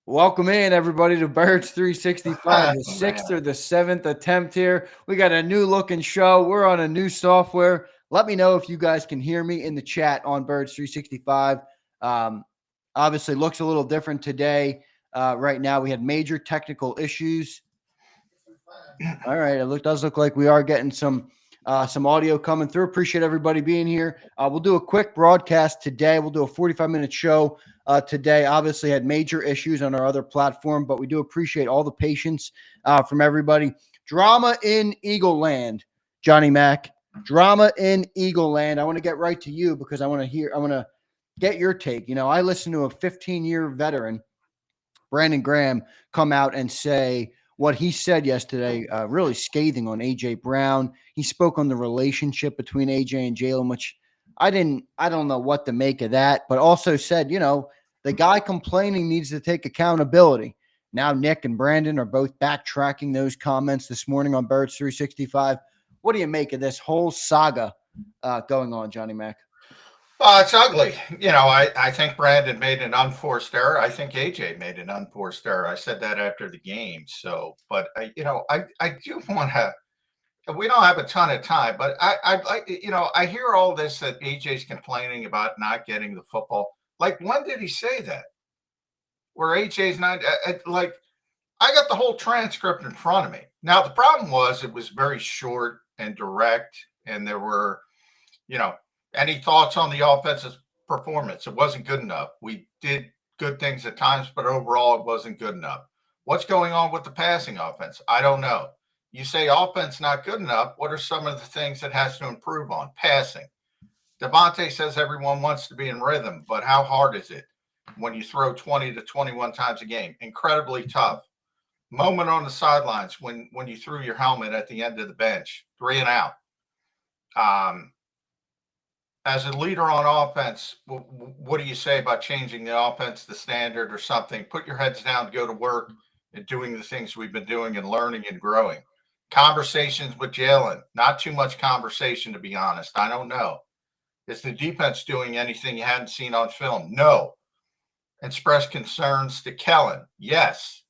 Welcome in, everybody, to Birds 365, the sixth Man. or the seventh attempt here. We got a new looking show. We're on a new software. Let me know if you guys can hear me in the chat on Birds 365. Obviously, looks a little different today. Right now, we had major technical issues. All right, it does look like we are getting some audio coming through. Appreciate everybody being here. We'll do a quick broadcast today. We'll do a 45-minute show today. Obviously, had major issues on our other platform, but we do appreciate all the patience from everybody. Drama in Eagle Land, Johnny Mac. Drama in Eagle Land. I want to get right to you because I want to get your take. You know, I listened to a 15-year veteran, Brandon Graham, come out and say what he said yesterday, really scathing on A.J. Brown. He spoke on the relationship between A.J. and Jalen, which I don't know what to make of that, but also said, you know, the guy complaining needs to take accountability. Now Nick and Brandon are both backtracking those comments this morning on Birds 365. What do you make of this whole saga going on, Johnny Mac? It's ugly. I think Brandon made an unforced error. I think AJ made an unforced error. I said that after the game. So, but I do want to. We don't have a ton of time, but I like, I hear all this that AJ's complaining about not getting the football. Like, when did he say that? Where AJ's not like, I got the whole transcript in front of me. Now, the problem was it was very short and direct, and there were, any thoughts on the offensive performance? It wasn't good enough. We did good things at times, but overall, it wasn't good enough. What's going on with the passing offense? I don't know. You say offense not good enough. What are some of the things that has to improve on? Passing. Devontae says everyone wants to be in rhythm, but how hard is it when you throw 20 to 21 times a game? Incredibly tough. Moment on the sidelines when you threw your helmet at the end of the bench, 3 and out. As a leader on offense, what do you say about changing the offense, the standard or something? Put your heads down, go to work, and doing the things we've been doing and learning and growing. Conversations with Jalen, not too much conversation, to be honest. I don't know. Is the defense doing anything you hadn't seen on film? No. Express concerns to Kellen. Yes.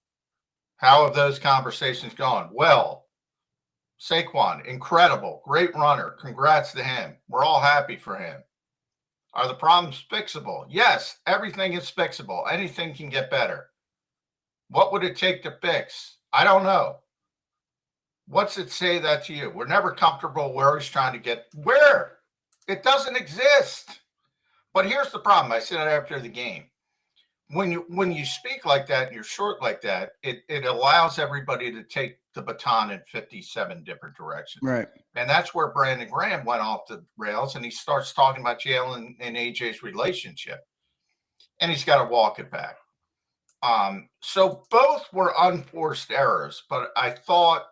How have those conversations gone? Well, Saquon, incredible, great runner. Congrats to him. We're all happy for him. Are the problems fixable? Yes, everything is fixable. Anything can get better. What would it take to fix? I don't know. What's it say that to you? We're never comfortable where he's trying to get. Where? It doesn't exist. But here's the problem. I said it after the game. When you speak like that and you're short like that, it allows everybody to take the baton in 57 different directions. Right. And that's where Brandon Graham went off the rails, and he starts talking about Jalen and AJ's relationship. And he's got to walk it back. So both were unforced errors, but I thought,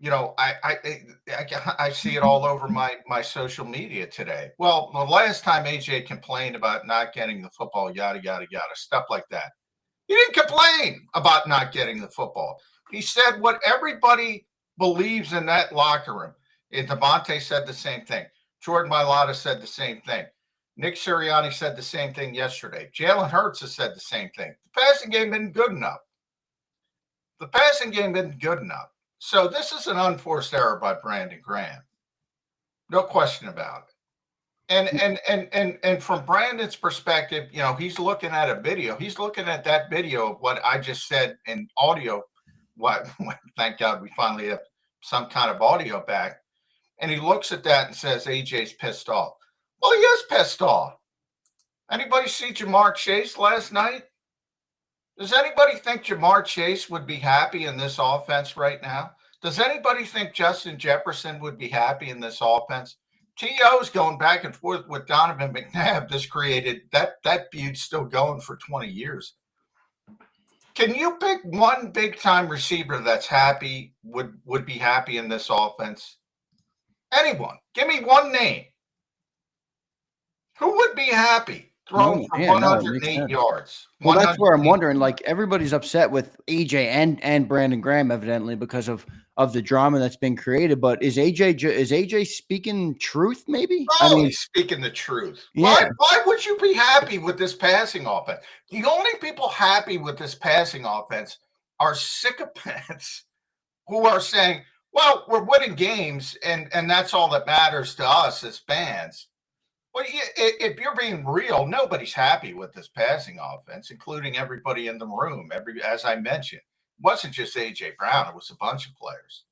I see it all over my social media today. Well, the last time AJ complained about not getting the football, yada, yada, yada, stuff like that. He didn't complain about not getting the football. He said what everybody believes in that locker room. And Devontae said the same thing. Jordan Mailata said the same thing. Nick Sirianni said the same thing yesterday. Jalen Hurts has said the same thing. The passing game isn't good enough. So this is an unforced error by Brandon Graham. No question about it. And from Brandon's perspective, he's looking at a video. He's looking at that video of what I just said in audio. Thank God we finally have some kind of audio back. And he looks at that and says, AJ's pissed off. Well, he is pissed off. Anybody see Jamar Chase last night? Does anybody think Jamar Chase would be happy in this offense right now? Does anybody think Justin Jefferson would be happy in this offense? T.O.'s going back and forth with Donovan McNabb. This created that feud's still going for 20 years. Can you pick one big-time receiver that's happy, would be happy in this offense? Anyone. Give me one name. Who would be happy? thrown for No, it makes 108 sense. yards. Well, that's where I'm 108 wondering. Like everybody's upset with AJ and Brandon Graham, evidently because of the drama that's been created. But is AJ speaking truth? Maybe. I Oh, mean, he's speaking the truth. yeah, Why would you be happy with this passing offense? The only people happy with this passing offense are sycophants who are saying, well, we're winning games and that's all that matters to us as fans. Well, if you're being real, nobody's happy with this passing offense, including everybody in the room. As I mentioned, it wasn't just AJ Brown; it was a bunch of players.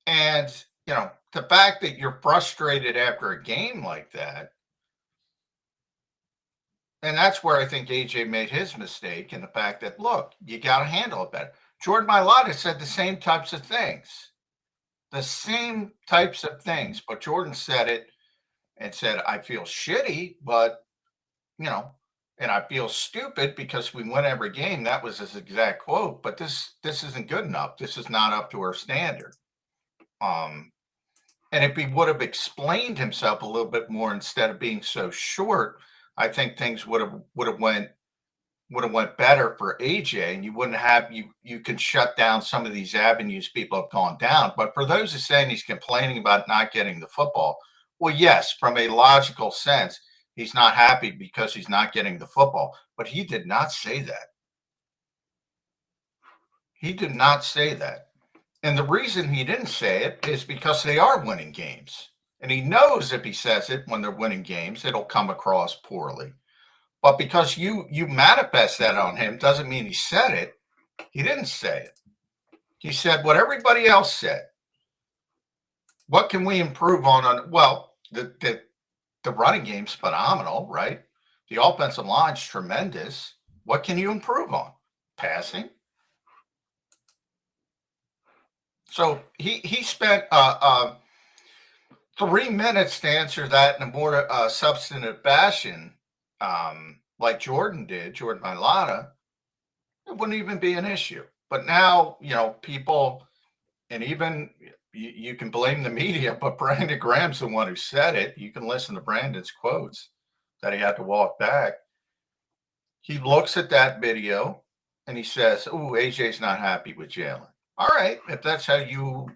And the fact that you're frustrated after a game like that, and that's where I think AJ made his mistake in the fact that, look, you got to handle it better. Jordan Mailata said the same types of things, but Jordan said it and said, I feel shitty, but and I feel stupid because we win every game. That was his exact quote. But this isn't good enough. This is not up to our standard. And if he would have explained himself a little bit more instead of being so short, I think things would have went better for AJ, and you wouldn't have you can shut down some of these avenues people have gone down. But for those who are saying he's complaining about not getting the football, well, yes, from a logical sense, he's not happy because he's not getting the football. But he did not say that. He did not say that. And the reason he didn't say it is because they are winning games. And he knows if he says it when they're winning games, it'll come across poorly. But because you manifest that on him doesn't mean he said it. He didn't say it. He said what everybody else said. What can we improve on? Well, the running game's phenomenal, right? The offensive line's tremendous. What can you improve on? Passing. So he spent 3 minutes to answer that in a more substantive fashion, like Jordan did, Jordan Mailata. It wouldn't even be an issue. But now, people, and even you can blame the media, but Brandon Graham's the one who said it. You can listen to Brandon's quotes that he had to walk back. He looks at that video and he says, "Oh, AJ's not happy with Jalen." All right, if that's how you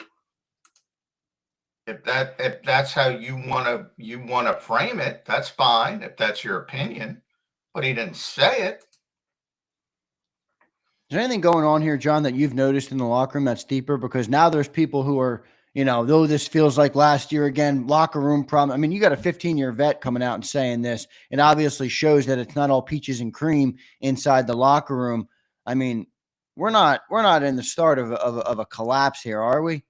want to frame it, that's fine. If that's your opinion, but he didn't say it. is there anything going on here, John, that you've noticed in the locker room that's deeper? Because now there's people who are, though this feels like last year again, locker room problem. I mean, you got a 15-year vet coming out and saying this, and obviously shows that it's not all peaches and cream inside the locker room. I mean, we're not in the start of a collapse here, are we?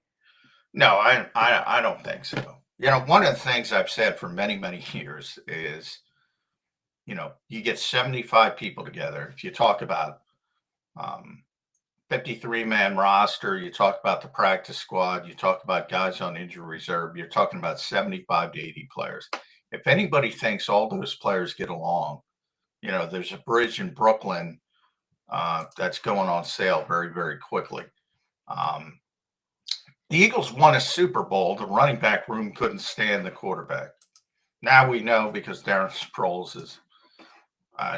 No, I don't think so. One of the things I've said for many, many years is, you get 75 people together. If you talk about 53-man roster, you talk about the practice squad, you talk about guys on injury reserve, you're talking about 75 to 80 players. If anybody thinks all those players get along, there's a bridge in Brooklyn that's going on sale very, very quickly. The Eagles won a Super Bowl. The running back room couldn't stand the quarterback. Now we know because Darren Sproles is.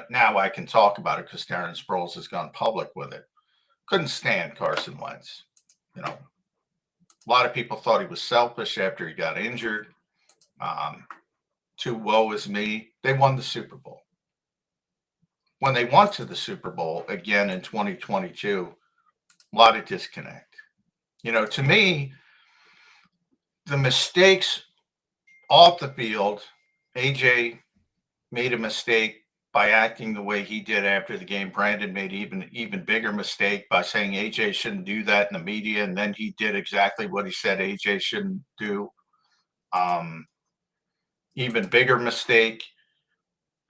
Now I can talk about it because Darren Sproles has gone public with it. Couldn't stand Carson Wentz. A lot of people thought he was selfish after he got injured. Too woe is me. They won the Super Bowl. When they went to the Super Bowl again in 2022, a lot of disconnect. To me, the mistakes off the field, AJ made a mistake by acting the way he did after the game. Brandon made even bigger mistake by saying AJ shouldn't do that in the media, and then he did exactly what he said AJ shouldn't do. Even bigger mistake.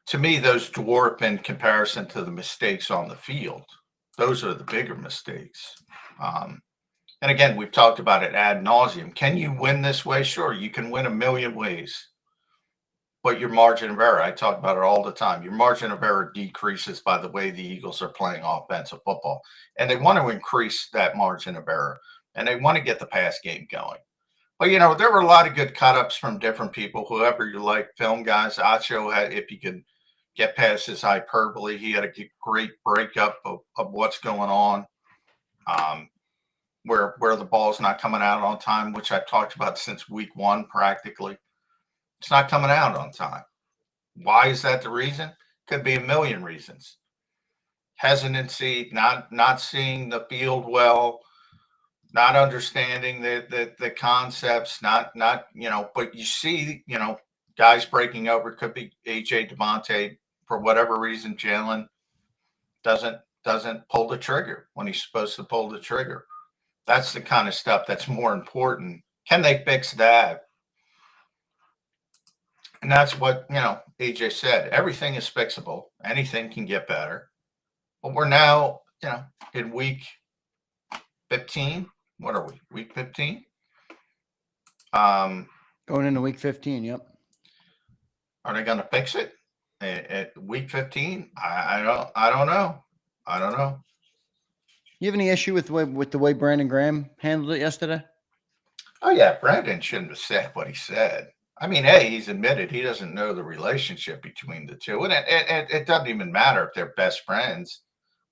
To me, those dwarf in comparison to the mistakes on the field. Those are the bigger mistakes. And again, we've talked about it ad nauseum. Can you win this way? Sure, you can win a million ways. But your margin of error, I talk about it all the time. Your margin of error decreases by the way the Eagles are playing offensive football. And they want to increase that margin of error. And they want to get the pass game going. Well, you know, there were a lot of good cut-ups from different people, whoever you like, film guys. Acho had, if you could get past his hyperbole, he had a great breakup of what's going on, where the ball's not coming out on time, which I've talked about since week one practically. It's not coming out on time. Why is that the reason? Could be a million reasons. Hesitancy, not seeing the field well, not understanding the concepts, not but you see, guys breaking over. Could be AJ Devontae for whatever reason. Jalen doesn't pull the trigger when he's supposed to pull the trigger. That's the kind of stuff that's more important. Can they fix that? And that's what AJ said. Everything is fixable. Anything can get better. But we're now in week 15. What are we? Week 15? Going into week 15, yep. Are they going to fix it at week 15? I don't know. I don't know. You have any issue with the way Brandon Graham handled it yesterday? Oh yeah, Brandon shouldn't have said what he said. I mean, hey, he's admitted he doesn't know the relationship between the two, and it doesn't even matter if they're best friends.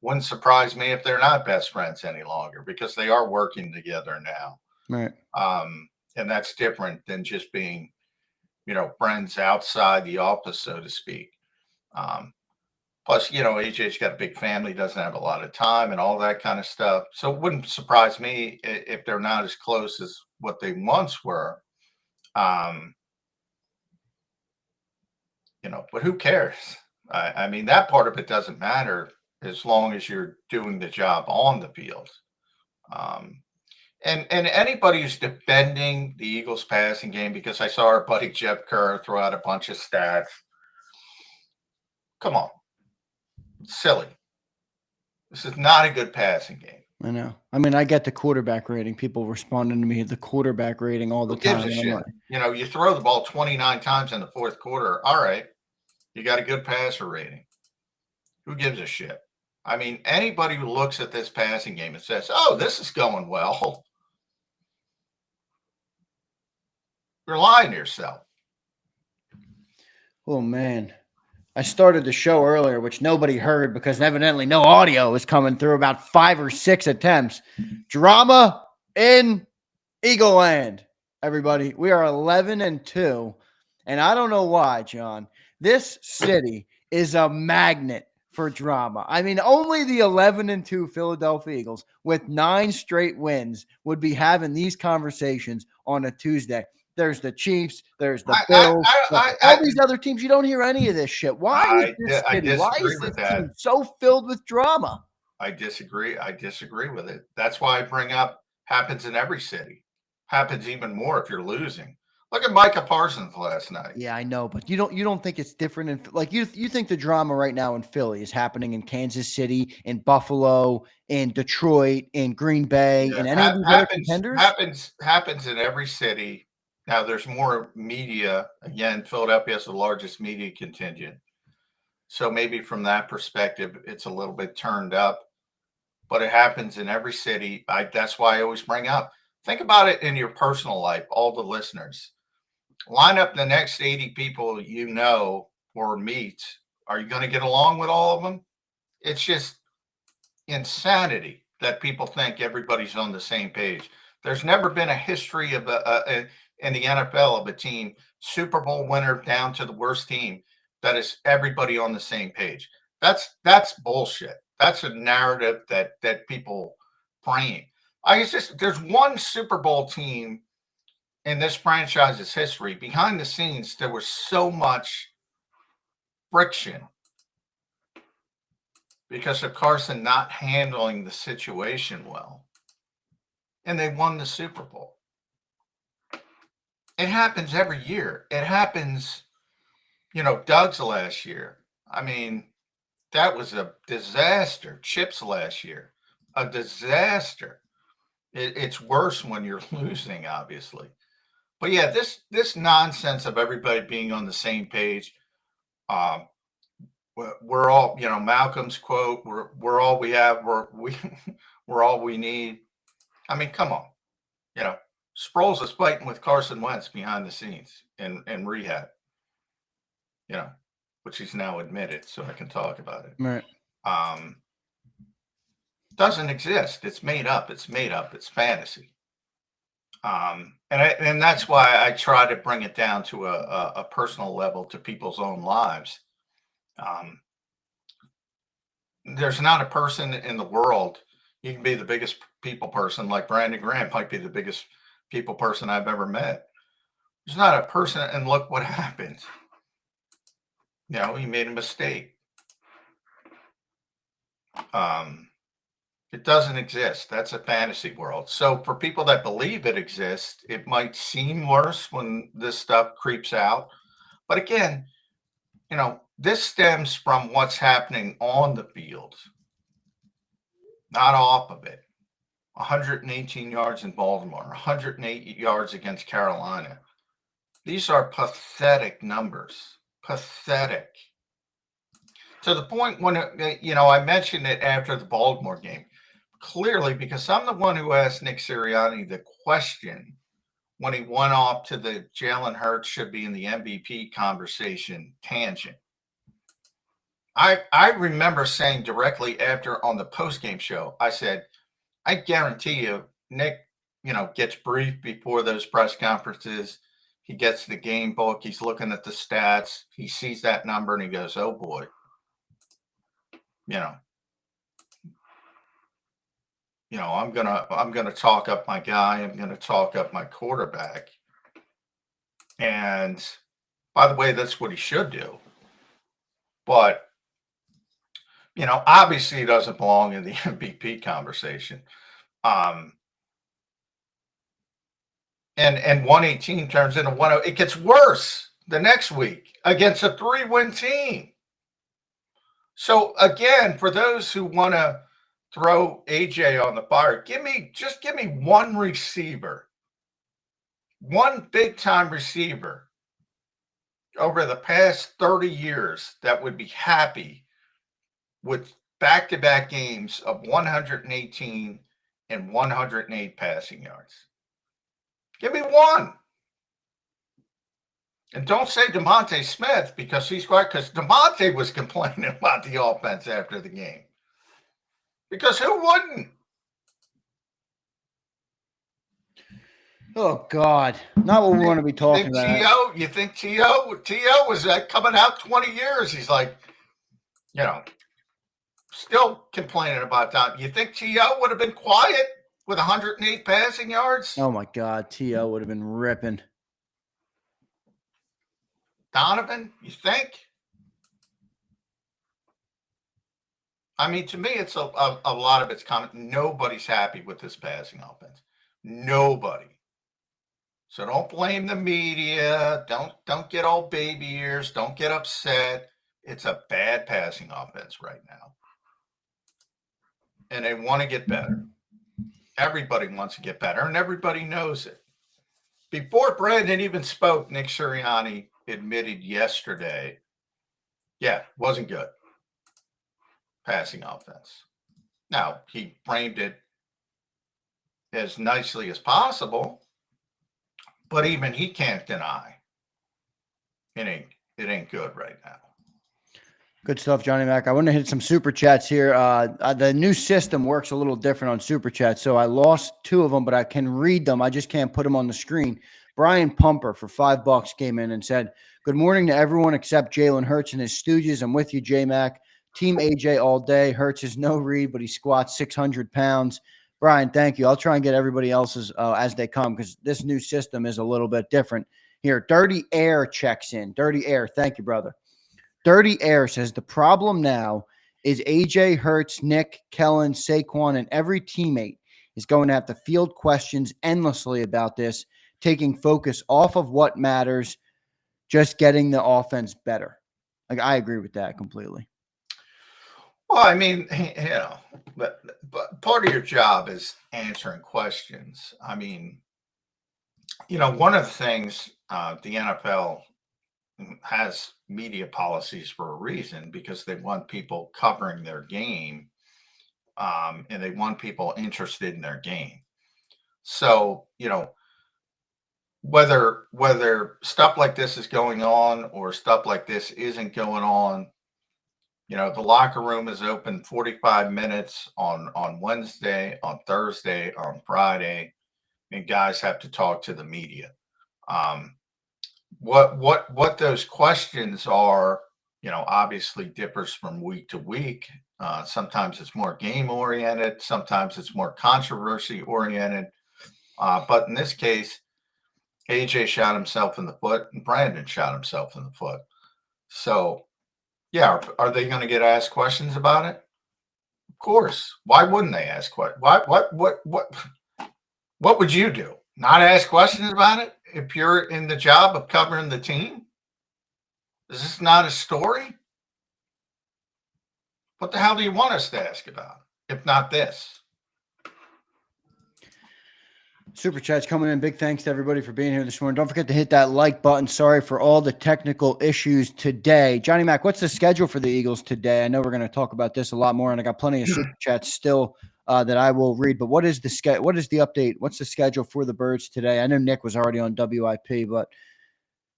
Wouldn't surprise me if they're not best friends any longer, because they are working together now. Right. And that's different than just being, friends outside the office, so to speak. Plus, AJ's got a big family, doesn't have a lot of time and all that kind of stuff. So it wouldn't surprise me if they're not as close as what they once were. But who cares? I mean, that part of it doesn't matter as long as you're doing the job on the field. And anybody who's defending the Eagles passing game, because I saw our buddy Jeff Kerr throw out a bunch of stats. Come on. It's silly. This is not a good passing game. I know. I mean, I get the quarterback rating. People responding to me the quarterback rating all the time. Who gives a shit? You throw the ball 29 times in the fourth quarter. All right. You got a good passer rating. Who gives a shit? I mean, anybody who looks at this passing game and says, oh, this is going well, you're lying to yourself. Oh, man. I started the show earlier, which nobody heard because evidently no audio was coming through, about 5 or 6 attempts. Drama in Eagle Land, everybody. We are 11-2, and I don't know why, John. This city is a magnet for drama. I mean, only the 11-2 Philadelphia Eagles with 9 straight wins would be having these conversations on a Tuesday. There's the Chiefs. There's the Bills. All these other teams. You don't hear any of this shit. Why is this city? Why is this team so filled with drama? I disagree. I disagree with it. That's why I bring up happens in every city. Happens even more if you're losing. Look at Micah Parsons last night. Yeah, I know, but you don't think it's different in, like, you think the drama right now in Philly is happening in Kansas City, in Buffalo, in Detroit, in Green Bay, in any of these other contenders? Happens in every city. Now there's more media. Again, Philadelphia has the largest media contingent. So maybe from that perspective, it's a little bit turned up, but it happens in every city. That's why I always bring up, think about it in your personal life, all the listeners. Line up the next 80 people or meet. Are you going to get along with all of them? It's just insanity that people think everybody's on the same page. There's never been a history of in the NFL of a team, Super Bowl winner down to the worst team, that is everybody on the same page. That's bullshit. That's a narrative that people frame. There's one Super Bowl team in this franchise's history. Behind the scenes, there was so much friction because of Carson not handling the situation well. And they won the Super Bowl. It happens every year. It happens, Doug's last year. I mean, that was a disaster. Chip's last year, a disaster. It's worse when you're losing, obviously. But yeah, this nonsense of everybody being on the same page. We're all, Malcolm's quote, we're all we have, we're all we need. I mean, come on, Sproles is fighting with Carson Wentz behind the scenes in rehab, which he's now admitted, so I can talk about it. Right. Doesn't exist. It's made up. It's fantasy. And that's why I try to bring it down to a personal level, to people's own lives. There's not a person in the world. You can be the biggest people person, like Brandon Graham might be the biggest people person I've ever met. There's not a person, and look what happened. He made a mistake. It doesn't exist. That's a fantasy world. So for people that believe it exists, it might seem worse when this stuff creeps out. But again, this stems from what's happening on the field, not off of it. 118 yards in Baltimore, 108 yards against Carolina. These are pathetic numbers. Pathetic. To the point when, I mentioned it after the Baltimore game. Clearly, because I'm the one who asked Nick Sirianni the question when he went off to the Jalen Hurts should be in the MVP conversation tangent. I remember saying directly after on the postgame show, I said, I guarantee you, Nick, gets briefed before those press conferences. He gets the game book. He's looking at the stats. He sees that number and he goes, oh boy, I'm gonna talk up my guy. I'm gonna talk up my quarterback. And by the way, that's what he should do. But obviously he doesn't belong in the MVP conversation. And 118 turns into 10. It gets worse the next week against a 3-win team. So again, for those who want to throw AJ on the fire, give me one receiver, one big time receiver over the past 30 years that would be happy with back-to-back games of 118 and 108 passing yards. Give me one. And don't say DeMonte Smith, because DeMonte was complaining about the offense after the game. Because who wouldn't? Oh, God. Not what we want to be talking about. You think T.O. was coming out 20 years? He's like, still complaining about that. You think T.O. would have been quiet with 108 passing yards? Oh, my God. T.O. would have been ripping. Donovan, you think? I mean, to me, it's a lot of it's comment. Nobody's happy with this passing offense. Nobody. So don't blame the media. Don't get all baby ears. Don't get upset. It's a bad passing offense right now. And they want to get better. Everybody wants to get better, and everybody knows it. Before Brandon even spoke, Nick Sirianni admitted yesterday, wasn't good. Passing offense. Now, he framed it as nicely as possible, but even he can't deny it ain't good right now. Good stuff, Johnny Mac. I want to hit some super chats here. The new system works a little different on super chats, so I lost 2 of them, but I can read them. I just can't put them on the screen. Brian Pumper for $5 came in and said, good morning to everyone except Jalen Hurts and his stooges. I'm with you, J-Mac. Team AJ all day. Hurts is no read, but he squats 600 pounds. Brian, thank you. I'll try and get everybody else's as they come, because this new system is a little bit different. Here, Dirty Air checks in. Dirty Air, thank you, brother. Dirty Air says the problem now is AJ Hurts, Nick, Kellen, Saquon, and every teammate is going to have to field questions endlessly about this, taking focus off of what matters, just getting the offense better. Like, I agree with that completely. Well, I mean, but part of your job is answering questions. I mean, one of the things the NFL has media policies for a reason, because they want people covering their game, and they want people interested in their game. So, whether stuff like this is going on or stuff like this isn't going on, the locker room is open 45 minutes on Wednesday, on Thursday, on Friday, and guys have to talk to the media. What those questions are, obviously differs from week to week. Sometimes it's more game oriented, sometimes it's more controversy oriented. But in this case, AJ shot himself in the foot and Brandon shot himself in the foot. So, yeah, are they going to get asked questions about it? Of course. Why wouldn't they ask questions? What would you do? Not ask questions about it if you're in the job of covering the team? Is this not a story? What the hell do you want us to ask about, if not this? Super chats coming in. Big thanks to everybody for being here this morning. Don't forget to hit that like button. Sorry for all the technical issues today. Johnny Mac, what's the schedule for the Eagles today? I know we're going to talk about this a lot more, and I got plenty of super chats still that I will read. But what is the What is the update? What's the schedule for the Birds today? I know Nick was already on WIP, but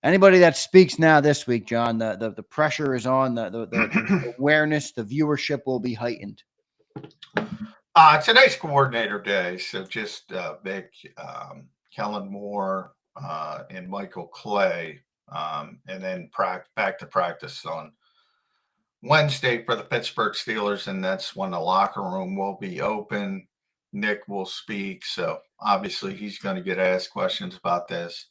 anybody that speaks now this week, John, the pressure is on. The awareness, the viewership will be heightened. Today's coordinator day, so just Vic, Kellen Moore, and Michael Clay, and then back to practice on Wednesday for the Pittsburgh Steelers, and that's when the locker room will be open. Nick will speak, so obviously he's going to get asked questions about this.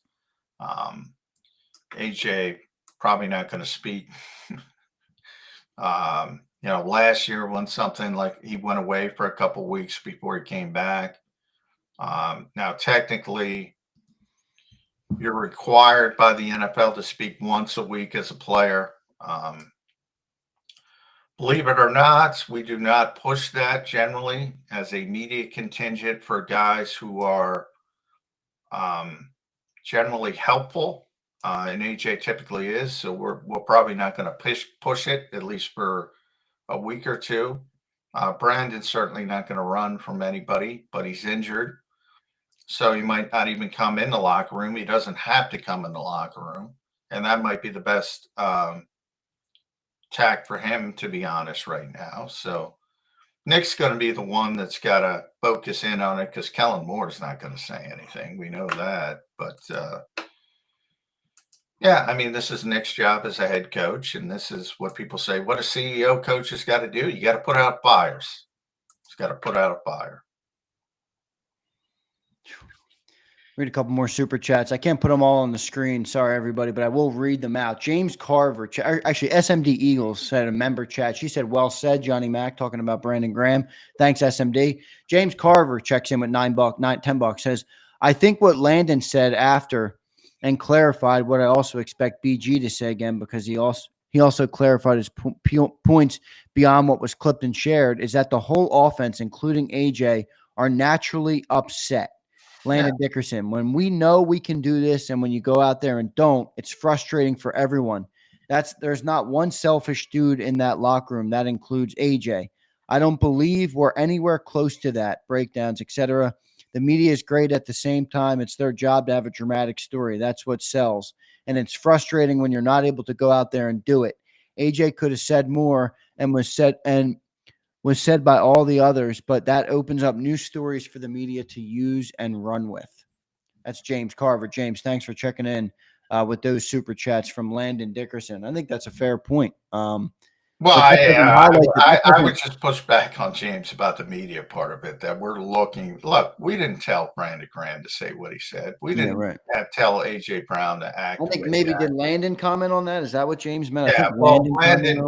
AJ probably not going to speak. Last year when something like he went away for a couple weeks before he came back. Now, technically, you're required by the NFL to speak once a week as a player. Believe it or not, we do not push that generally as a media contingent for guys who are generally helpful. And AJ typically is, so we're probably not going to push it, at least for a week or two. Brandon's certainly not going to run from anybody, but he's injured. So he might not even come in the locker room. He doesn't have to come in the locker room. And that might be the best tack for him, to be honest, right now. So Nick's going to be the one that's got to focus in on it because Kellen Moore's not going to say anything. We know that. But yeah, I mean, this is Nick's job as a head coach, and this is what people say. What a CEO coach has got to do. You got to put out fires. He's got to put out a fire. Read a couple more super chats. I can't put them all on the screen. Sorry, everybody, but I will read them out. James Carver, actually, SMD Eagles said a member chat. She said, well said, Johnny Mac, talking about Brandon Graham. Thanks, SMD. James Carver checks in with $10, says, I think what Landon said after and clarified what I also expect BG to say again, because he also clarified his points beyond what was clipped and shared, is that the whole offense, including AJ, are naturally upset. Landon Dickerson, when we know we can do this and when you go out there and don't, it's frustrating for everyone. There's not one selfish dude in that locker room. That includes AJ. I don't believe we're anywhere close to that. Breakdowns, etc. The media is great at the same time. It's their job to have a dramatic story. That's what sells. And it's frustrating when you're not able to go out there and do it. AJ could have said more and was said by all the others, but that opens up new stories for the media to use and run with. That's James Carver. James, thanks for checking in with those super chats from Landon Dickerson. I think that's a fair point. Well, I would just push back on James about the media part of it, that look, we didn't tell Brandon Graham to say what he said. We didn't tell AJ Brown to act. I think maybe did Landon comment on that? Is that what James meant? Yeah, Landon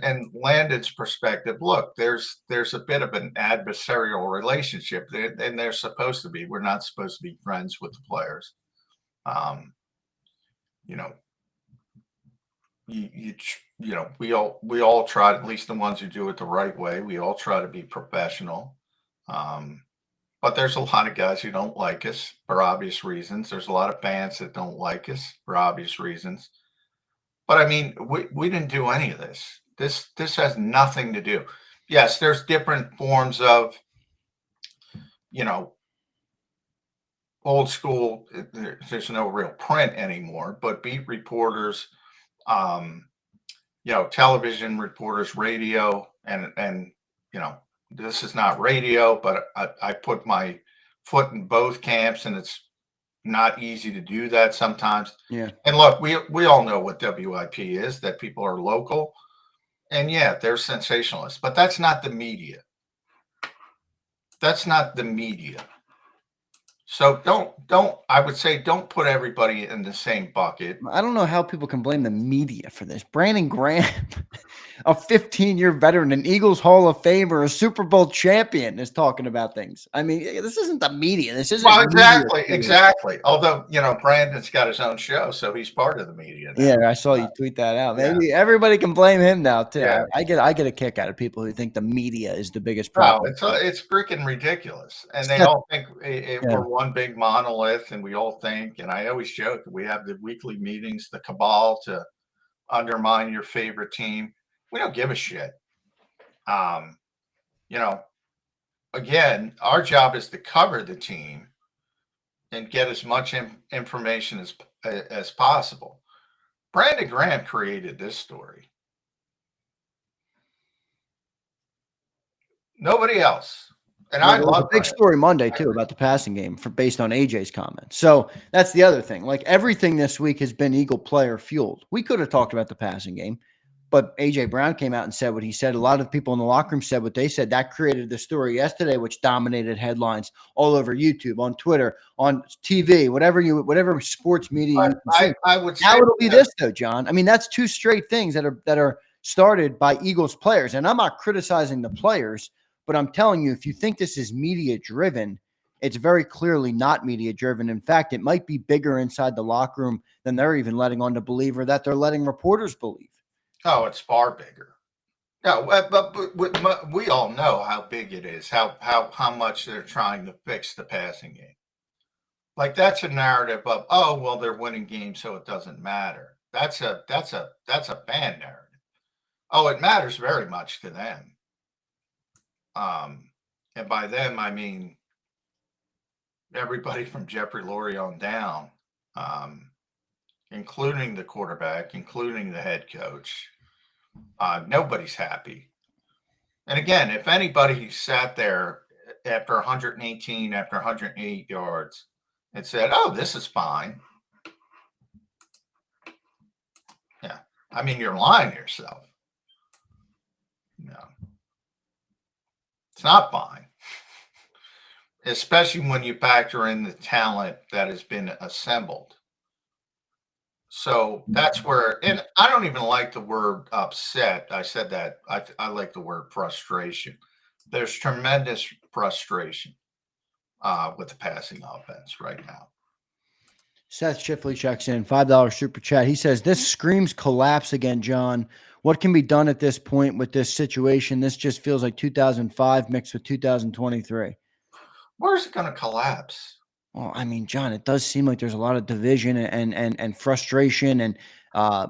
and Landon's perspective, look, there's a bit of an adversarial relationship, and they're supposed to be. We're not supposed to be friends with the players. We all try, at least the ones who do it the right way. We all try to be professional. But there's a lot of guys who don't like us for obvious reasons. There's a lot of fans that don't like us for obvious reasons. But I mean, we didn't do any of this. This has nothing to do. Yes, there's different forms of, old school, there's no real print anymore, but beat reporters, um, television reporters, radio, and this is not radio, but I put my foot in both camps, and it's not easy to do that sometimes. Yeah. And look, we all know what WIP is, that people are local, and yeah, they're sensationalists, but that's not the media. That's not the media. So I would say don't put everybody in the same bucket. I don't know how people can blame the media for this. Brandon Graham, a 15-year veteran, an Eagles Hall of Famer, a Super Bowl champion, is talking about things. I mean, this isn't the media. This isn't Exactly. Although, Brandon's got his own show, so he's part of the media now. Yeah, I saw you tweet that out. Maybe everybody can blame him now too. Yeah. I get a kick out of people who think the media is the biggest problem. No, it's freaking ridiculous, and they all think we're one big monolith, and we all think. And I always joke, we have the weekly meetings, the cabal to undermine your favorite team. We don't give a shit. Again, our job is to cover the team and get as much information as possible. Brandon Graham created this story. Nobody else. And I love a big story Monday too about the passing game based on AJ's comments. So that's the other thing. Like everything this week has been Eagle player fueled. We could have talked about the passing game, but AJ Brown came out and said what he said. A lot of people in the locker room said what they said. That created the story yesterday, which dominated headlines all over YouTube, on Twitter, on TV, whatever sports media. I would say now it'll be this though, John. I mean, that's two straight things that are started by Eagles players, and I'm not criticizing the players. But I'm telling you, if you think this is media driven, it's very clearly not media driven. In fact, it might be bigger inside the locker room than they're even letting on to believe, or that they're letting reporters believe. Oh, it's far bigger. No, but we all know how big it is, how much they're trying to fix the passing game. Like that's a narrative of, oh, well, they're winning games, so it doesn't matter. That's a bad narrative. Oh, it matters very much to them. And by them, I mean everybody from Jeffrey Lurie on down, including the quarterback, including the head coach. Nobody's happy. And again, if anybody sat there after 118, after 108 yards and said, oh, this is fine. Yeah. I mean, you're lying to yourself. No. It's not fine, especially when you factor in the talent that has been assembled. So that's where, and I don't even like the word upset. I said that I like the word frustration. There's tremendous frustration with the passing offense right now. Seth Shifley checks in, $5 super chat. He says, this screams collapse again, John. What can be done at this point with this situation? This just feels like 2005 mixed with 2023. Where's it going to collapse? Well, I mean, John, it does seem like there's a lot of division and frustration. And I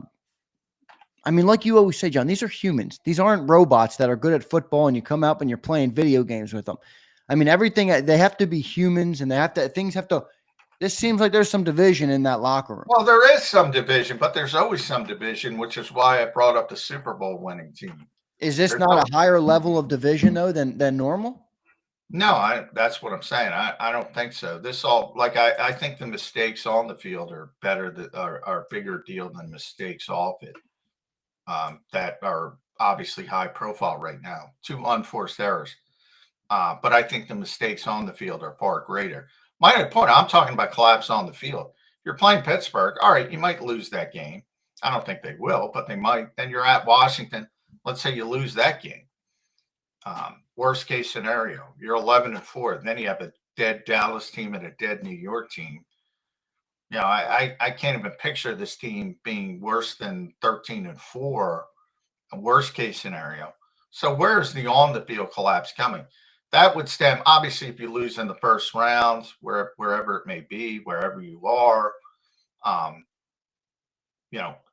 mean, like you always say, John, these are humans. These aren't robots that are good at football and you come out and you're playing video games with them. I mean, everything, they have to be humans, and this seems like there's some division in that locker room. Well, there is some division, but there's always some division, which is why I brought up the Super Bowl winning team. Is this not a higher level of division though than normal? No, that's what I'm saying. I don't think so. I think the mistakes on the field are are a bigger deal than mistakes off it. That are obviously high profile right now. 2 unforced errors. But I think the mistakes on the field are far greater. My point, I'm talking about collapse on the field. You're playing Pittsburgh. All right, you might lose that game. I don't think they will, but they might. And you're at Washington. Let's say you lose that game. Worst case scenario, you're 11-4. Then you have a dead Dallas team and a dead New York team. I can't even picture this team being worse than 13-4, a worst case scenario. So where's the on the field collapse coming? That would stem, obviously, if you lose in the first round, wherever it may be, wherever you are,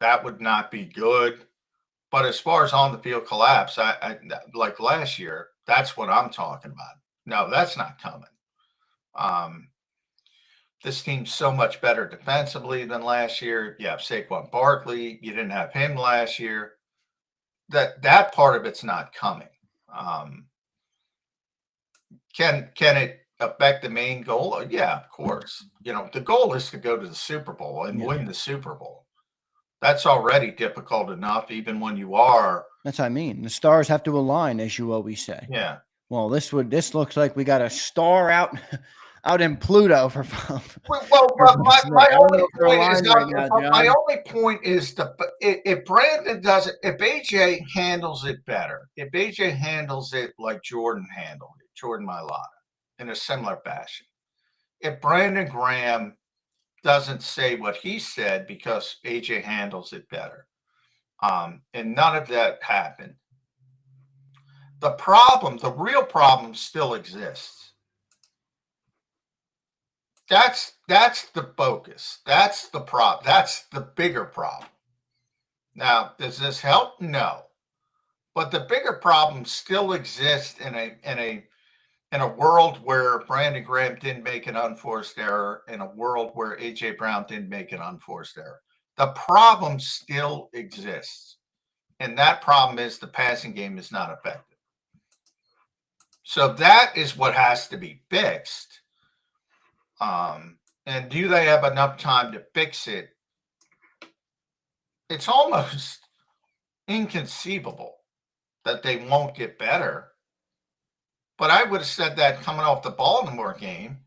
that would not be good. But as far as on the field collapse, I like last year, that's what I'm talking about. No, that's not coming. this team's so much better defensively than last year. You have Saquon Barkley. You didn't have him last year. That part of it's not coming. Can it affect the main goal? Yeah, of course. The goal is to go to the Super Bowl and win the Super Bowl. That's already difficult enough, even when you are. That's what I mean. The stars have to align, as you always say. Yeah. Well, this looks like we got a star out in Pluto for My only point is if Brandon doesn't, if AJ handles it better, if AJ handles it like Jordan handled it, Jordan Mailata, in a similar fashion, if Brandon Graham doesn't say what he said because AJ handles it better, and none of that happened, the real problem still exists. That's the focus. That's the problem. That's the bigger problem. Now, does this help? No. But the bigger problem still exists in a world where Brandon Graham didn't make an unforced error, in a world where AJ Brown didn't make an unforced error. The problem still exists. And that problem is the passing game is not effective. So that is what has to be fixed. And do they have enough time to fix it? It's almost inconceivable that they won't get better. But I would have said that coming off the Baltimore game,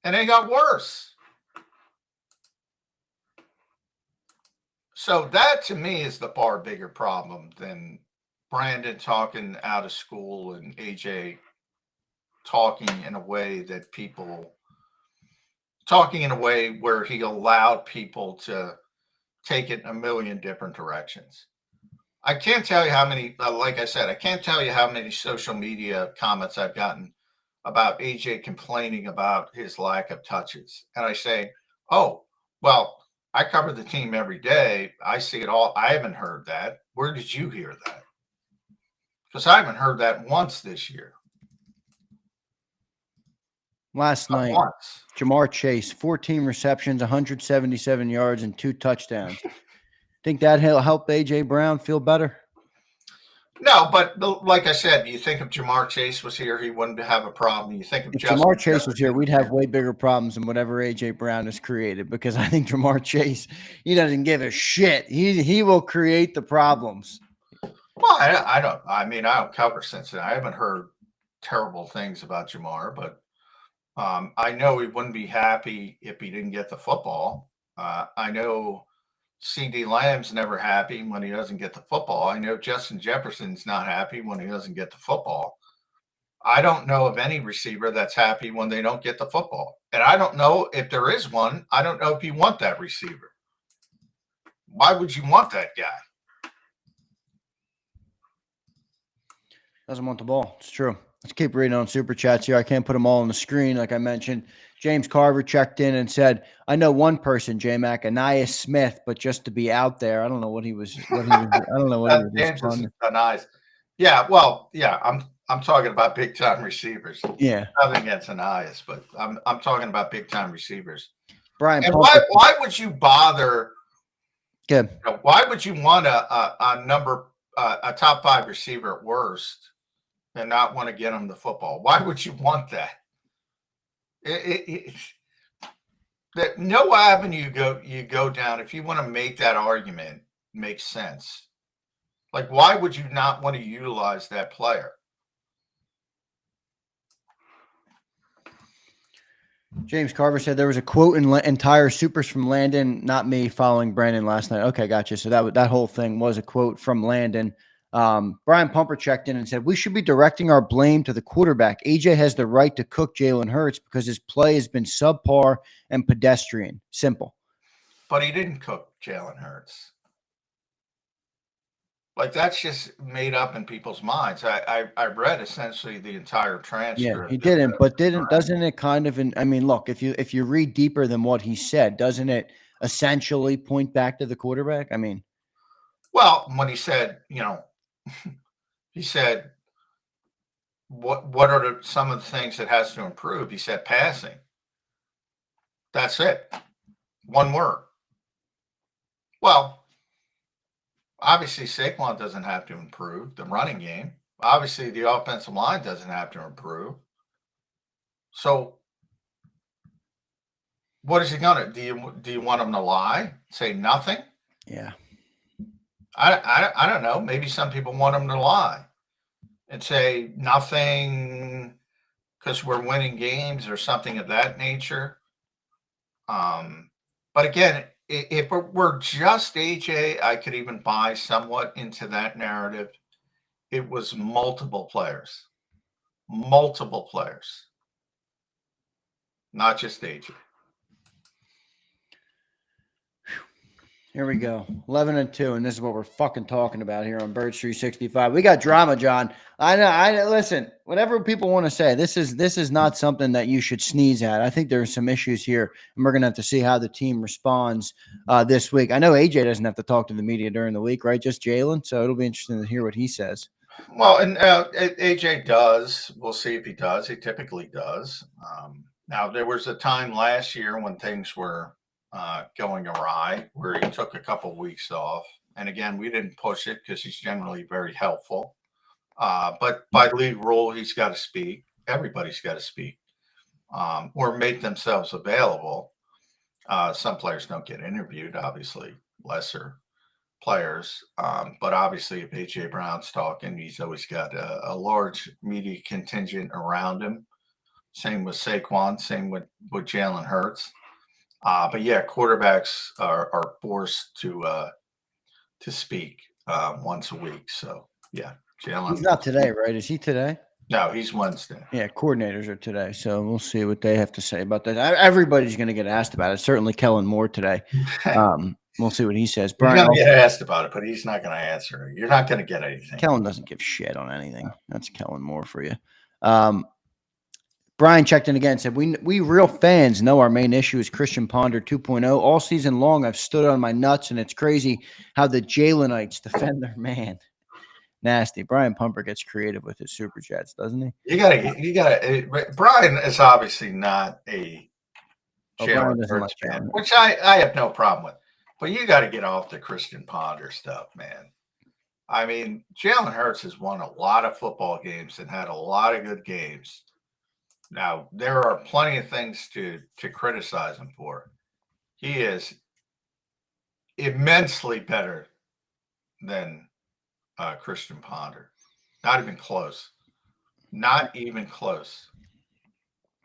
and they got worse. So that, to me, is the far bigger problem than Brandon talking out of school and AJ talking in a way where he allowed people to take it in a million different directions. I can't tell you how many, like I said, I can't tell you how many social media comments I've gotten about AJ complaining about his lack of touches. And I say, oh, well, I cover the team every day. I see it all. I haven't heard that. Where did you hear that? Because I haven't heard that once this year. Last night, Jamar Chase, 14 receptions, 177 yards, and 2 touchdowns. Think that'll help AJ Brown feel better? No, but like I said, you think if Jamar Chase was here, he wouldn't have a problem. You think if Jamar Chase was here, we'd have way bigger problems than whatever AJ Brown has created, because I think Jamar Chase, he doesn't give a shit. He will create the problems. Well, I don't cover Cincinnati. I haven't heard terrible things about Jamar, but I know he wouldn't be happy if he didn't get the football. I know CD Lamb's never happy when he doesn't get the football. I know Justin Jefferson's not happy when he doesn't get the football. I don't know of any receiver that's happy when they don't get the football. And I don't know if there is one. I don't know if you want that receiver. Why would you want that guy? Doesn't want the ball. It's true. Let's keep reading on Super Chats here. I can't put them all on the screen, like I mentioned. James Carver checked in and said, I know one person, J-Mac, Anais Smith, but just to be out there. I don't know what he was. I don't know what he was. James is Anais. Yeah, well, yeah, I'm talking about big time receivers. Yeah. Nothing against Anais, but I'm talking about big time receivers. Brian, and why would you bother? Good. Why would you want a top 5 receiver at worst and not want to get him the football? Why would you want that? That no avenue you go down, if you want to make that argument, makes sense. Like, why would you not want to utilize that player? James Carver said there was a quote in entire supers from Landon, not me, following Brandon last night. Okay, gotcha. So that whole thing was a quote from Landon. Brian Pumper checked in and said, we should be directing our blame to the quarterback. AJ has the right to cook Jalen Hurts because his play has been subpar and pedestrian. Simple. But he didn't cook Jalen Hurts. Like, that's just made up in people's minds. I read essentially the entire transcript. Yeah, he didn't, but doesn't it kind of, I mean, look, if you read deeper than what he said, doesn't it essentially point back to the quarterback? I mean, well, when he said, he said, what are some of the things that has to improve? He said passing. That's it. One word. Well, obviously Saquon doesn't have to improve the running game. Obviously the offensive line doesn't have to improve. So what is he gonna do? You want him to lie? Say nothing? Yeah. I don't know. Maybe some people want him to lie and say nothing because we're winning games or something of that nature. But again, if it were just AJ, I could even buy somewhat into that narrative. It was multiple players, not just AJ. Here we go. 11-2, and this is what we're fucking talking about here on Birds 365. We got drama, John. I know. I listen. Whatever people want to say, this is not something that you should sneeze at. I think there's some issues here, and we're gonna have to see how the team responds this week. I know AJ doesn't have to talk to the media during the week, right? Just Jalen. So it'll be interesting to hear what he says. Well, and AJ does. We'll see if he does. He typically does. Now, there was a time last year when things were going awry where he took a couple of weeks off. And again, we didn't push it because he's generally very helpful. But by league rule, he's got to speak. Everybody's got to speak or make themselves available. Some players don't get interviewed, obviously, lesser players. But obviously, if AJ Brown's talking, he's always got a large media contingent around him. Same with Saquon, same with Jalen Hurts. But yeah, quarterbacks are forced to speak once a week. So yeah, Jalen. He's not today, right? Is he today? No, he's Wednesday. Yeah, coordinators are today, so we'll see what they have to say about that. Everybody's going to get asked about it. Certainly, Kellen Moore today. We'll see what he says. Brian, Brian, you're going to get asked about it, but he's not going to answer. You're not going to get anything. Kellen doesn't give shit on anything. That's Kellen Moore for you. Brian checked in again, said, we real fans know our main issue is Christian Ponder 2.0. All season long, I've stood on my nuts, and it's crazy how the Jalenites defend their man. Nasty. Brian Pumper gets creative with his super chats, doesn't he? You gotta. Brian is obviously not a Jalen Hurts fan, which I have no problem with. But you got to get off the Christian Ponder stuff, man. I mean, Jalen Hurts has won a lot of football games and had a lot of good games. Now, there are plenty of things to criticize him for. He is immensely better than Christian Ponder. Not even close. Not even close.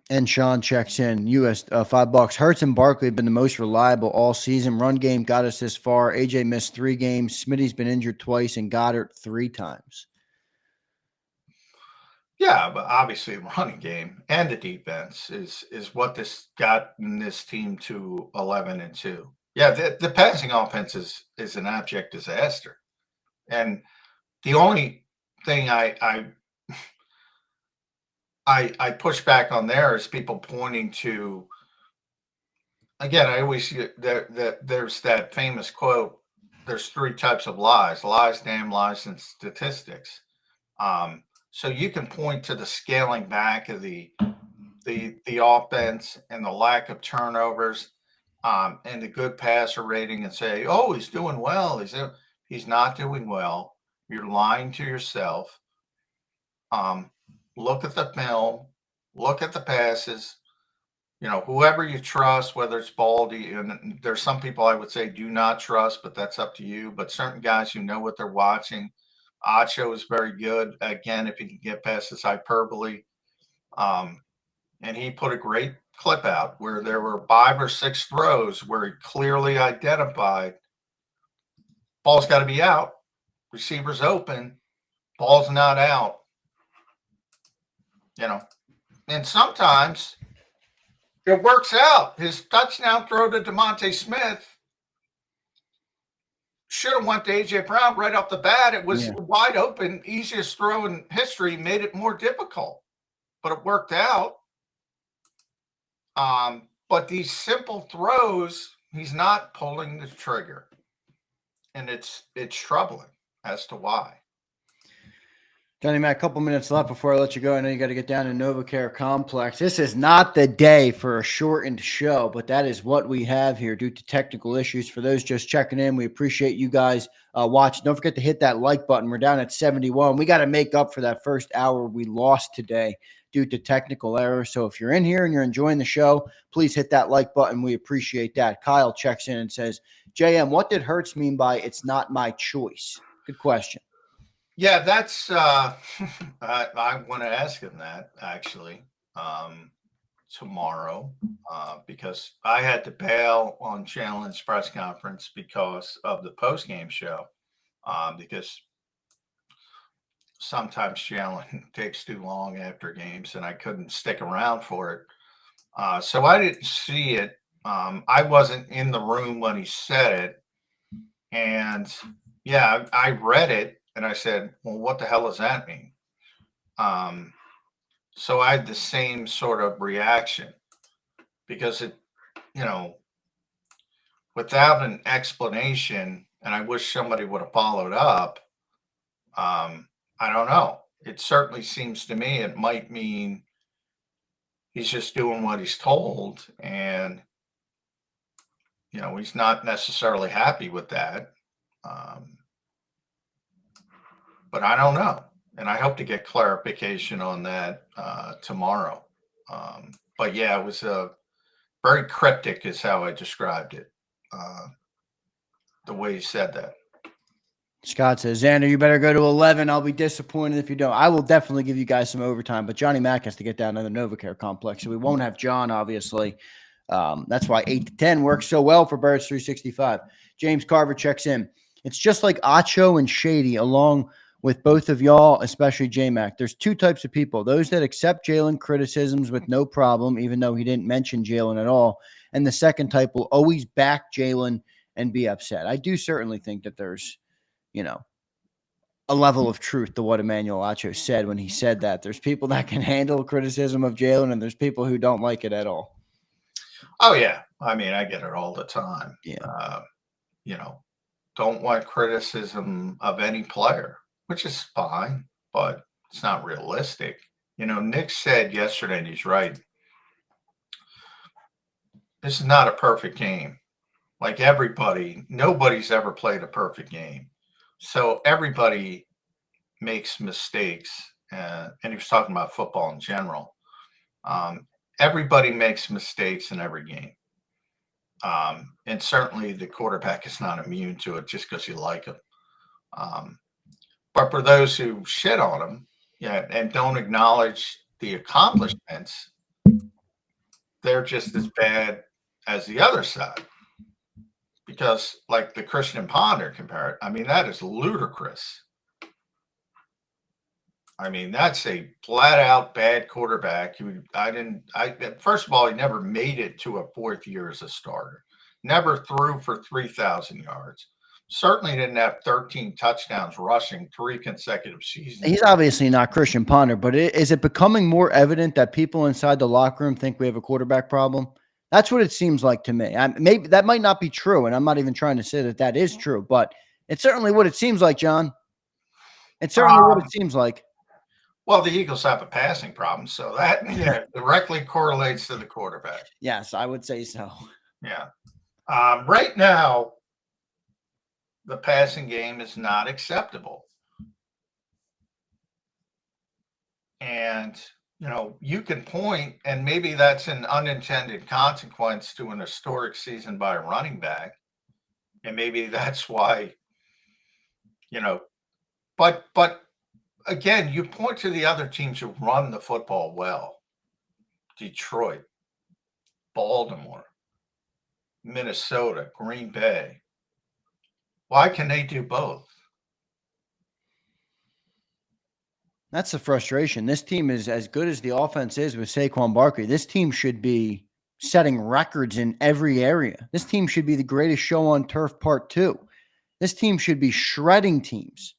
And Sean checks in. US $5. Hurts and Barkley have been the most reliable all season. Run game got us this far. AJ missed 3 games. Smitty's been injured twice, and Goddard 3 times. Yeah, but obviously the running game and the defense is what this got this team to 11-2. Yeah, the passing offense is an abject disaster. And the only thing I push back on there is people pointing to, again, I always there's that famous quote, there's 3 types of lies: lies, damn lies, and statistics. So you can point to the scaling back of the offense and the lack of turnovers, and the good passer rating and say, oh, he's doing well. He's not doing well. You're lying to yourself. Look at the film. Look at the passes. Whoever you trust, whether it's Baldy, and there's some people I would say do not trust, but that's up to you. But certain guys who know what they're watching. Acho is very good. Again, if he can get past his hyperbole. And he put a great clip out where there were 5 or 6 throws where he clearly identified ball's got to be out, receiver's open, ball's not out. And sometimes it works out. His touchdown throw to DeMonte Smith should have went to AJ Brown right off the bat. It was wide open, easiest throw in history, made it more difficult, but it worked out. But these simple throws, he's not pulling the trigger, and it's troubling as to why. Johnny Mac, a couple minutes left before I let you go. I know you got to get down to NovaCare Complex. This is not the day for a shortened show, but that is what we have here due to technical issues. For those just checking in, we appreciate you guys watching. Don't forget to hit that like button. We're down at 71. We got to make up for that first hour we lost today due to technical errors. So if you're in here and you're enjoying the show, please hit that like button. We appreciate that. Kyle checks in and says, JM, what did Hertz mean by it's not my choice? Good question. Yeah, that's I want to ask him that actually tomorrow because I had to bail on Jalen's press conference because of the post-game show because sometimes Jalen takes too long after games and I couldn't stick around for it. So I didn't see it. I wasn't in the room when he said it. And yeah, I read it. And I said, well, what the hell does that mean? So I had the same sort of reaction because it, without an explanation, and I wish somebody would have followed up. I don't know. It certainly seems to me it might mean he's just doing what he's told. And, he's not necessarily happy with that. But I don't know. And I hope to get clarification on that tomorrow. But yeah, it was very cryptic is how I described it. The way he said that. Scott says, Zander, you better go to 11. I'll be disappointed if you don't. I will definitely give you guys some overtime, but Johnny Mac has to get down to the NovaCare Complex, so we won't have John, obviously. That's why 8 to 10 works so well for Birds 365. James Carver checks in. It's just like Acho and Shady, along with both of y'all, especially J-Mac. There's two types of people. Those that accept Jalen criticisms with no problem, even though he didn't mention Jalen at all. And the second type will always back Jalen and be upset. I do certainly think that there's, a level of truth to what Emmanuel Acho said when he said that. There's people that can handle criticism of Jalen, and there's people who don't like it at all. Oh, yeah. I mean, I get it all the time. Yeah. Don't want criticism of any player, which is fine, but it's not realistic. Nick said yesterday, and he's right. This is not a perfect game. Like nobody's ever played a perfect game. So everybody makes mistakes. And he was talking about football in general. Everybody makes mistakes in every game. And certainly the quarterback is not immune to it just because you like him. But for those who shit on him, and don't acknowledge the accomplishments, they're just as bad as the other side. Because like the Christian Ponder compare it, I mean, that is ludicrous. I mean, that's a flat out bad quarterback. First of all, he never made it to a fourth year as a starter. Never threw for 3,000 yards. Certainly didn't have 13 touchdowns rushing 3 consecutive seasons. He's obviously not Christian Ponder, but is it becoming more evident that people inside the locker room think we have a quarterback problem? That's what it seems like to me. Maybe that might not be true, and I'm not even trying to say that is true, but it's certainly what it seems like, John. It's certainly what it seems like. Well, the Eagles have a passing problem, so that directly correlates to the quarterback. Yes, I would say so. Yeah. Right now, the passing game is not acceptable. And, you can point, and maybe that's an unintended consequence to an historic season by a running back. And maybe that's why, but again, you point to the other teams who run the football well. Detroit, Baltimore, Minnesota, Green Bay. Why can they do both? That's the frustration. This team is as good as the offense is with Saquon Barkley. This team should be setting records in every area. This team should be the greatest show on turf part 2. This team should be shredding teams.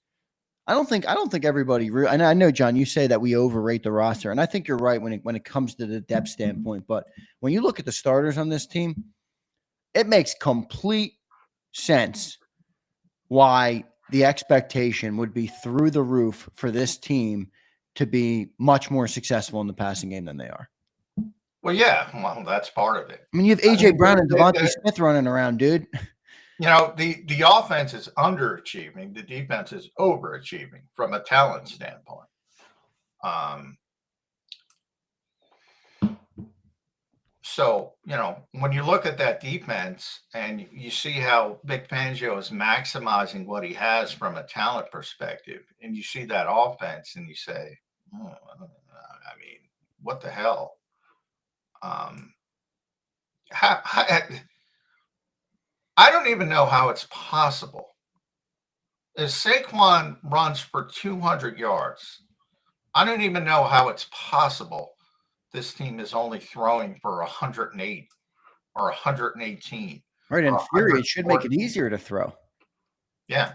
I don't think everybody. And I know, John, you say that we overrate the roster, and I think you're right when it comes to the depth standpoint. But when you look at the starters on this team, it makes complete sense why the expectation would be through the roof for this team to be much more successful in the passing game than they are. Well, yeah, well, that's part of it. I mean, you have AJ Brown and Devontae Smith running around, dude. You know, the offense is underachieving. The defense is overachieving from a talent standpoint. So, you know, when you look at that defense and you see how Vic Fangio is maximizing what he has from a talent perspective, and you see that offense and you say, I mean, what the hell? I don't even know how it's possible. If Saquon runs for 200 yards, I don't even know how it's possible this team is only throwing for 108 or 118. Right. In theory, it should make it easier to throw. Yeah.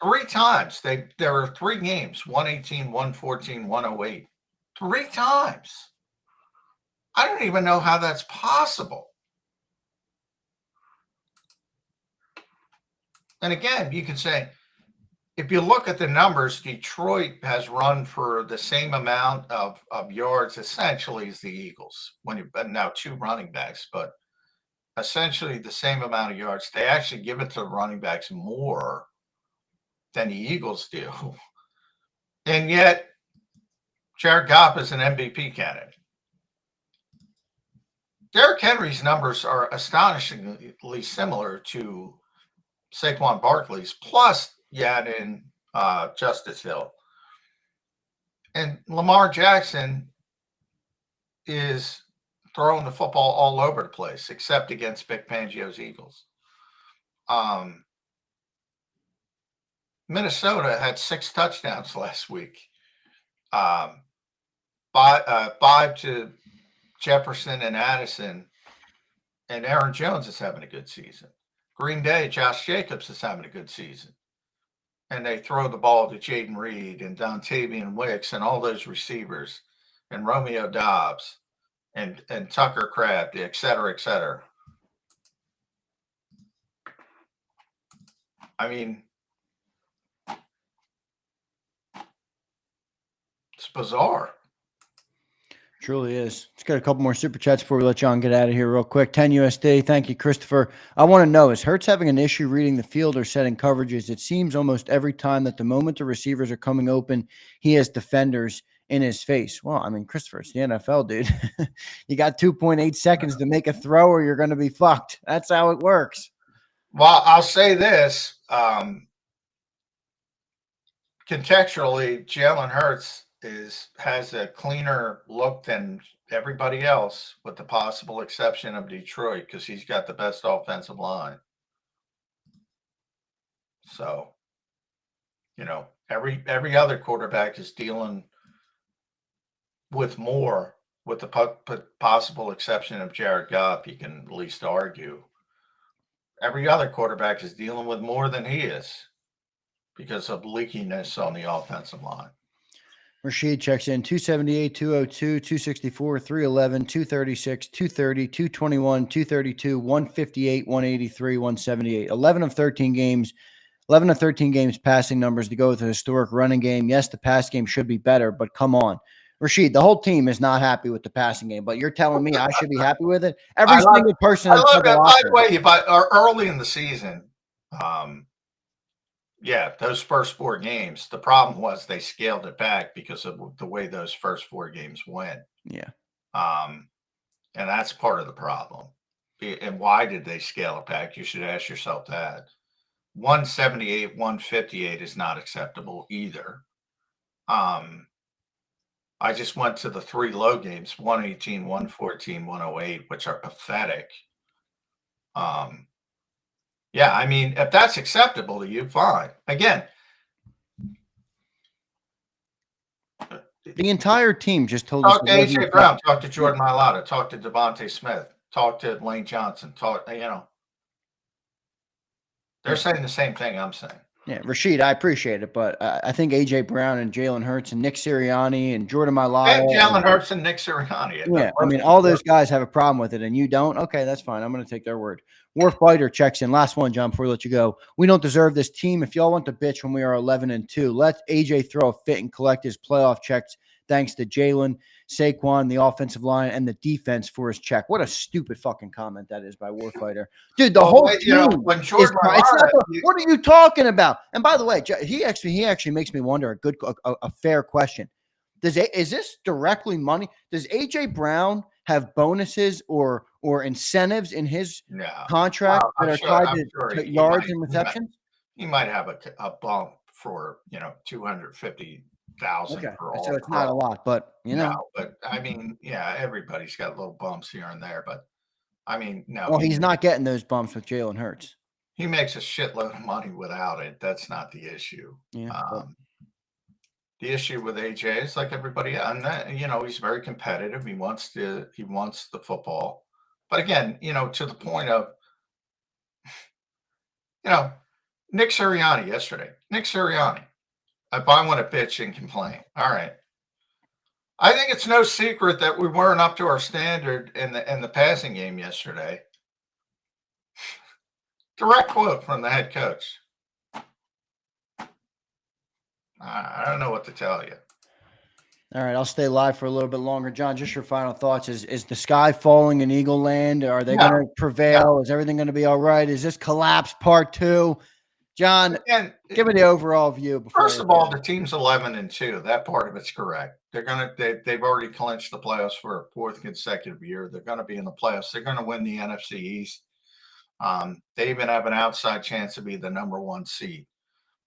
3 times. There were 3 games, 118, 114, 108. 3 times. I don't even know how that's possible. And again, you can say, if you look at the numbers, Detroit has run for the same amount of yards essentially as the Eagles. When you now 2 running backs, but essentially the same amount of yards. They actually give it to running backs more than the Eagles do. And yet, Jared Goff is an MVP candidate. Derrick Henry's numbers are astonishingly similar to Saquon Barkley's, plus you add in Justice Hill. And Lamar Jackson is throwing the football all over the place, except against Vic Fangio's Eagles. Minnesota had 6 touchdowns last week. 5 to Jefferson and Addison, and Aaron Jones is having a good season. Green Bay, Josh Jacobs is having a good season. And they throw the ball to Jaden Reed and Dontavian Wicks and all those receivers and Romeo Doubs and Tucker Kraft, et cetera, et cetera. I mean, it's bizarre. Truly is. Let's get a couple more super chats before we let John get out of here real quick. 10 USD. Thank you, Christopher. I want to know, is Hurts having an issue reading the field or setting coverages? It seems almost every time that the moment the receivers are coming open, he has defenders in his face. Well, I mean, Christopher, it's the NFL, dude. You got 2.8 seconds to make a throw or you're going to be fucked. That's how it works. Well, I'll say this. Contextually, Jalen Hurts has a cleaner look than everybody else, with the possible exception of Detroit, because he's got the best offensive line. So, you know, every other quarterback is dealing with more, with the possible exception of Jared Goff. You can at least argue every other quarterback is dealing with more than he is because of leakiness on the offensive line. Rashid checks in 278, 202, 264, 311, 236, 230, 221, 232, 158, 183, 178. 11 of 13 games passing numbers to go with a historic running game. Yes, the pass game should be better, but come on. Rashid, the whole team is not happy with the passing game, but you're telling me I should be happy with it? Every single person. I love that. By the way, early in the season, yeah, those first 4 games, the problem was they scaled it back because of the way those first 4 games went. Yeah. And that's part of the problem. And why did they scale it back? You should ask yourself that. 178, 158 is not acceptable either. I just went to the 3 low games, 118, 114, 108, which are pathetic. Yeah, I mean, if that's acceptable to you, fine. Again, the entire team just told us. Talk to AJ Brown, talk to Jordan Mailata, talk to Devontae Smith, talk to Lane Johnson, they're saying the same thing I'm saying. Yeah, Rashid, I appreciate it, but I think A.J. Brown and Jalen Hurts and Nick Sirianni and Jordan And Mailata. Jalen Hurts and Nick Sirianni. Yeah, I mean, all those guys have a problem with it, and you don't? Okay, that's fine. I'm going to take their word. Warfighter checks in. Last one, John, before we let you go. We don't deserve this team. If y'all want to bitch when we are 11-2, let AJ throw a fit and collect his playoff checks. Thanks to Jalen, Saquon, the offensive line, and the defense for his check. What a stupid fucking comment that is by Warfighter. Dude, the whole team when is Jordan what are you talking about? And by the way, he actually makes me wonder a fair question. Is this directly money? Does AJ Brown have bonuses or incentives in his contract that are tied to yards and receptions? He might have a bump for 250,000 Okay, for all. so it's not a lot, but but I mean, yeah, everybody's got little bumps here and there, but I mean, no. Well, he's not getting those bumps with Jalen Hurts. He makes a shitload of money without it. That's not the issue. Yeah. The issue with AJ is like everybody, and that he's very competitive. He wants the football, but again, to the point of Nick Sirianni yesterday. Nick Sirianni. If I want to bitch and complain, all right. I think it's no secret that we weren't up to our standard in the passing game yesterday. Direct quote from the head coach. I don't know what to tell you. All right, I'll stay live for a little bit longer. John, just your final thoughts. Is the sky falling in Eagle Land? Are they going to prevail? Is everything going to be all right? Is this collapse part 2? John, give me the overall view. First of all, the team's 11-2. That part of it's correct. They've already clinched the playoffs for a 4th consecutive year. They're going to be in the playoffs. They're going to win the NFC East. They even have an outside chance to be the number 1 seed.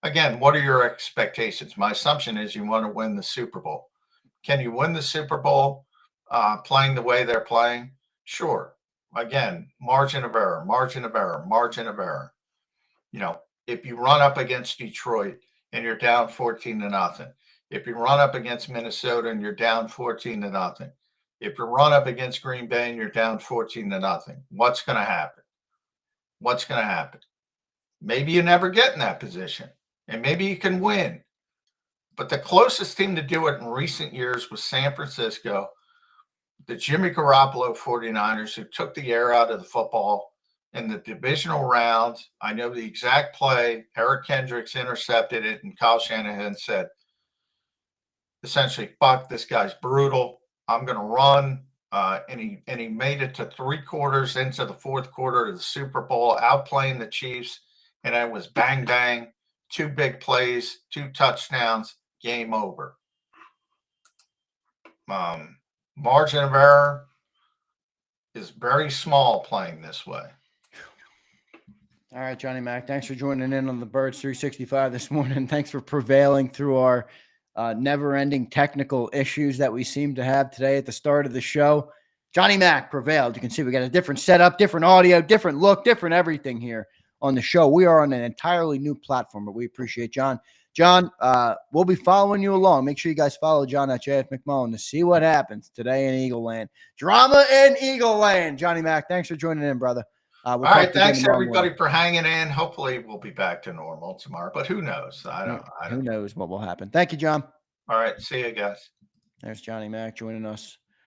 Again, what are your expectations? My assumption is you want to win the Super Bowl. Can you win the Super Bowl playing the way they're playing? Sure. Again, margin of error. If you run up against Detroit and you're down 14-0, if you run up against Minnesota and you're down 14-0, if you run up against Green Bay and you're down 14-0, what's going to happen? Maybe you never get in that position, and maybe you can win. But the closest team to do it in recent years was San Francisco, the Jimmy Garoppolo 49ers, who took the air out of the football in the divisional round. I know the exact play. Eric Kendricks intercepted it, and Kyle Shanahan said, essentially, fuck, this guy's brutal. I'm going to run. And he made it to 3 quarters into the 4th quarter of the Super Bowl, outplaying the Chiefs. And it was bang, bang, 2 big plays, 2 touchdowns, game over. Margin of error is very small playing this way. All right, Johnny Mac, thanks for joining in on the Birds 365 this morning. Thanks for prevailing through our never-ending technical issues that we seem to have today at the start of the show. Johnny Mac prevailed. You can see we got a different setup, different audio, different look, different everything here on the show. We are on an entirely new platform, but we appreciate John. John, we'll be following you along. Make sure you guys follow John at JF McMullen to see what happens today in Eagle Land. Drama in Eagle Land. Johnny Mac, thanks for joining in, brother. All right, thanks everybody for hanging in. Hopefully we'll be back to normal tomorrow, but who knows? I don't Who knows what will happen. Thank you, John. All right, see you guys. There's Johnny Mac joining us.